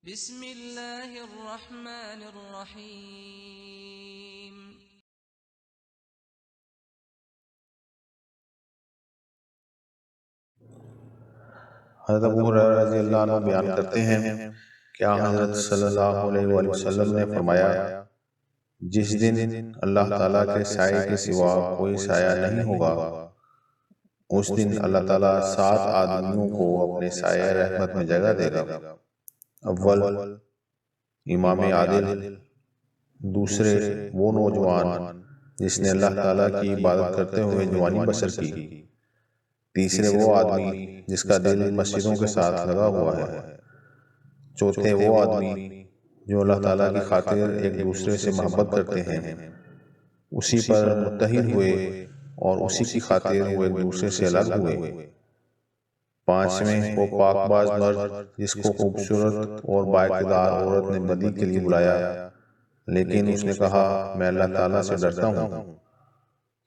بسم اللہ الرحمن الرحیم۔ حضرت ابو ہریرہ رضی اللہ عنہ بیان کرتے ہیں کہ حضرت صلی اللہ علیہ وآلہ وسلم نے فرمایا، جس دن اللہ تعالیٰ کے سائے کے سوا کوئی سایہ نہیں ہوگا، اس دن اللہ تعالیٰ 7 آدمیوں کو اپنے سایہ رحمت میں جگہ دے گا۔ اول امام عادل، دوسرے وہ نوجوان جس نے اللہ تعالیٰ کی عبادت کرتے ہوئے جوانی بسر کی، تیسرے وہ آدمی جس کا دل مسجدوں کے ساتھ لگا ہوا ہے، چوتھے وہ آدمی جو اللہ تعالیٰ کی خاطر ایک دوسرے سے محبت کرتے ہیں، اسی پر متحد ہوئے اور اسی کی خاطر وہ ایک دوسرے سے الگ ہوئے۔ پانچویں وہ پاک باز مرد جس کو خوبصورت اور بااقتدار عورت نے بدی کے لیے بلایا لیکن اس نے کہا میں اللہ تعالیٰ سے ڈرتا ہوں۔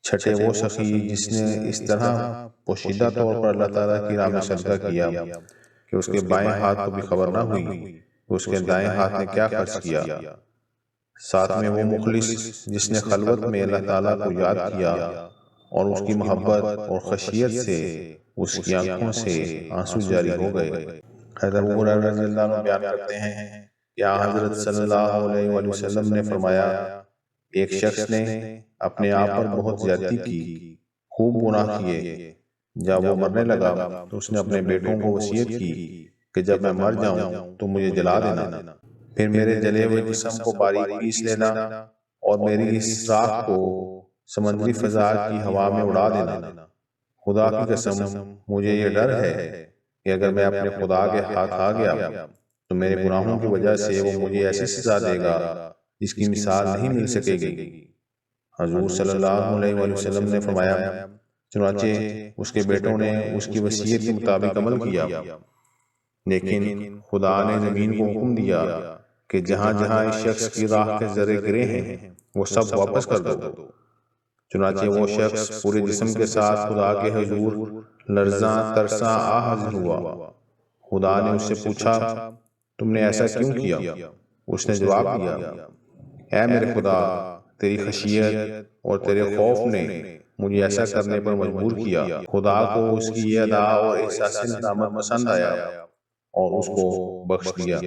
چھٹے وہ سخی جس نے اس طرح پوشیدہ طور پر اللہ تعالیٰ کی راہ میں صدقہ کیا کہ اس کے بائیں ہاتھ کو بھی خبر نہ ہوئی کہ اس کے دائیں ہاتھ نے کیا خرچ کیا۔ ساتویں وہ مخلص جس نے خلوت میں اللہ تعالیٰ کو یاد کیا اور اس کی محبت اور خشیت سے اس کی آنکھوں سے آنسو جاری ہو گئے۔ حضرت ابو ہریرہ رضی اللہ عنہ بیان کرتے ہیں کہ حضرت صلی اللہ علیہ وآلہ وسلم نے فرمایا، ایک شخص نے اپنے آپ پر بہت زیادتی کی، خوب گناہ کیے۔ جب وہ مرنے لگا تو اس نے اپنے بیٹوں کو وصیت کی کہ جب میں مر جاؤں تو مجھے جلا دینا، پھر میرے جلے ہوئے جسم کو باریک پیس لینا اور میری اس راکھ کو سمندری فضا کی ہوا میں اڑا دینا۔ خدا کی قسم مجھے یہ ڈر ہے کہ اگر میں اپنے خدا کے ہاتھ آ گیا تو میرے گناہوں کی وجہ سے وہ مجھے ایسی سزا دے گا جس کی مثال نہیں مل سکے گی۔ حضور صلی اللہ علیہ وآلہ وسلم نے فرمایا، چنانچہ اس کے بیٹوں نے اس کی وصیت کے مطابق عمل کیا، لیکن خدا نے زمین کو حکم دیا کہ جہاں جہاں اس شخص کی راہ کے ذرے گرے ہیں وہ سب واپس کر دو۔ چنانچہ وہ شخص پورے جسم کے ساتھ خدا کے حضور لرزاں ترساں حاضر ہوا۔ خدا نے اس سے پوچھا، تم نے ایسا کیوں کیا؟ اس نے جواب دیا، اے میرے خدا، تیری خشیت اور تیرے خوف نے مجھے ایسا کرنے پر مجبور کیا۔ خدا کو اس کی یہ ادا اور احساس ندامت پسند آیا اور اس کو بخش دیا۔